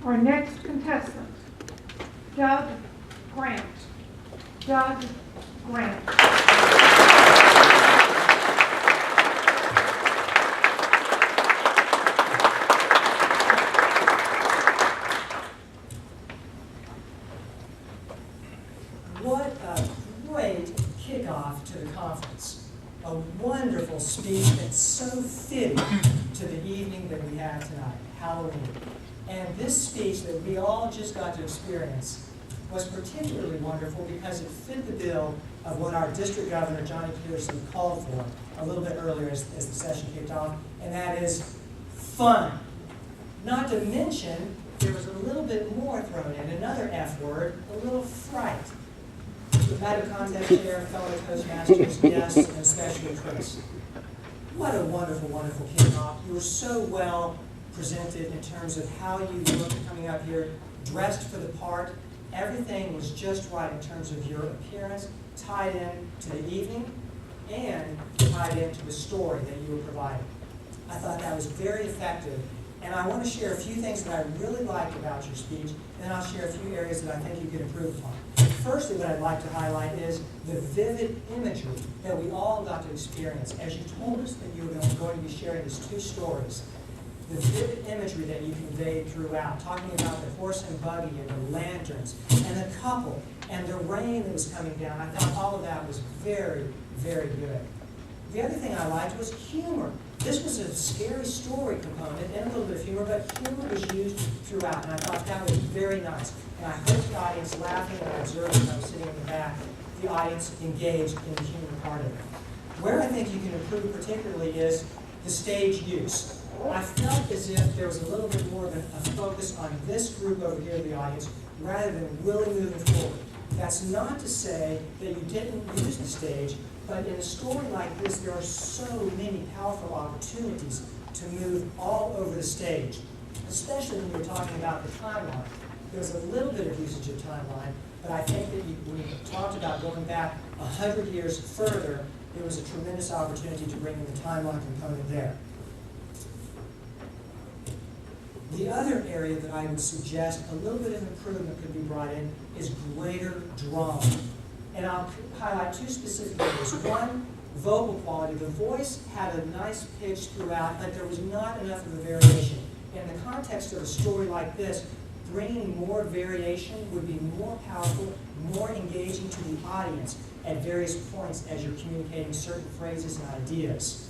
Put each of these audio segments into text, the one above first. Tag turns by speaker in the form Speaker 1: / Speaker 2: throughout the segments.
Speaker 1: Our next contestant, Doug Grant. Doug Grant.
Speaker 2: What a great kickoff to the conference. A wonderful speech that's so fitting to the evening that we have tonight, Halloween. And this speech that we all just got to experience was particularly wonderful because it fit the bill of what our district governor, Johnny Peterson, called for a little bit earlier as the session kicked off, and that is fun. Not to mention, there was a little bit more thrown in, another F word, a little fright. The Madam Contest Chair, fellow Toastmasters, guests, and especially Chris. What a wonderful, wonderful kickoff. You were so well presented in terms of how you looked coming up here, dressed for the part. Everything was just right in terms of your appearance, tied in to the evening, and tied into the story that you were providing. I thought that was very effective, and I want to share a few things that I really liked about your speech, and then I'll share a few areas that I think you could improve upon. Firstly, what I'd like to highlight is the vivid imagery that we all got to experience. As you told us that you were going to be sharing these two stories, the vivid imagery that you conveyed throughout, talking about the horse and buggy and the lanterns and the couple and the rain that was coming down. I thought all of that was very, very good. The other thing I liked was humor. This was a scary story component and a little bit of humor, but humor was used throughout, and I thought that was very nice. And I heard the audience laughing, and I observed when I was sitting in the back, the audience engaged in the humor part of it. Where I think you can improve particularly is the stage use. I felt as if there was a little bit more of a focus on this group over here in the audience rather than really moving forward. That's not to say that you didn't use the stage, but in a story like this, there are so many powerful opportunities to move all over the stage, especially when you're talking about the timeline. There's a little bit of usage of timeline, but I think that when you talked about going back 100 years further, there was a tremendous opportunity to bring in the timeline component there. The other area that I would suggest a little bit of improvement could be brought in is greater drama. And I'll highlight two specific areas. One, vocal quality. The voice had a nice pitch throughout, but there was not enough of a variation. In the context of a story like this, bringing more variation would be more powerful, more engaging to the audience at various points as you're communicating certain phrases and ideas.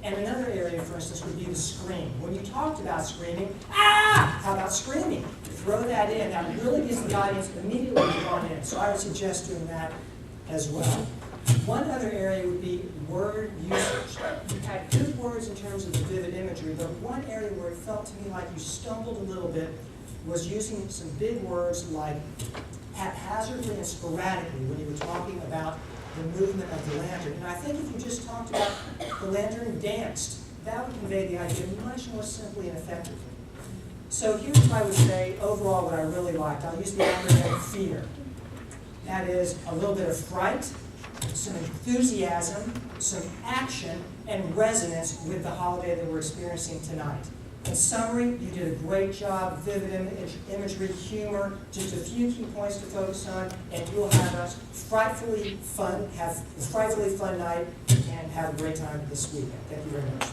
Speaker 2: And another area, for instance, would be the scream. When you talked about screaming, ah! How about screaming? Throw that in. That really gets the audience immediately drawn in. So I would suggest doing that as well. One other area would be word usage. You had good words in terms of the vivid imagery, but one area where it felt to me like you stumbled a little bit was using some big words like haphazardly and sporadically when you were talking about the movement of the lantern. And I think if you just talked about the lantern danced, that would convey the idea much more simply and effectively. So here's what I would say, overall, what I really liked. I'll use the acronym FEAR. That is a little bit of fright, some enthusiasm, some action, and resonance with the holiday that we're experiencing tonight. In summary, you did a great job, vivid imagery, humor, just a few key points to focus on, and you'll have a frightfully fun night and have a great time this weekend. Thank you very much.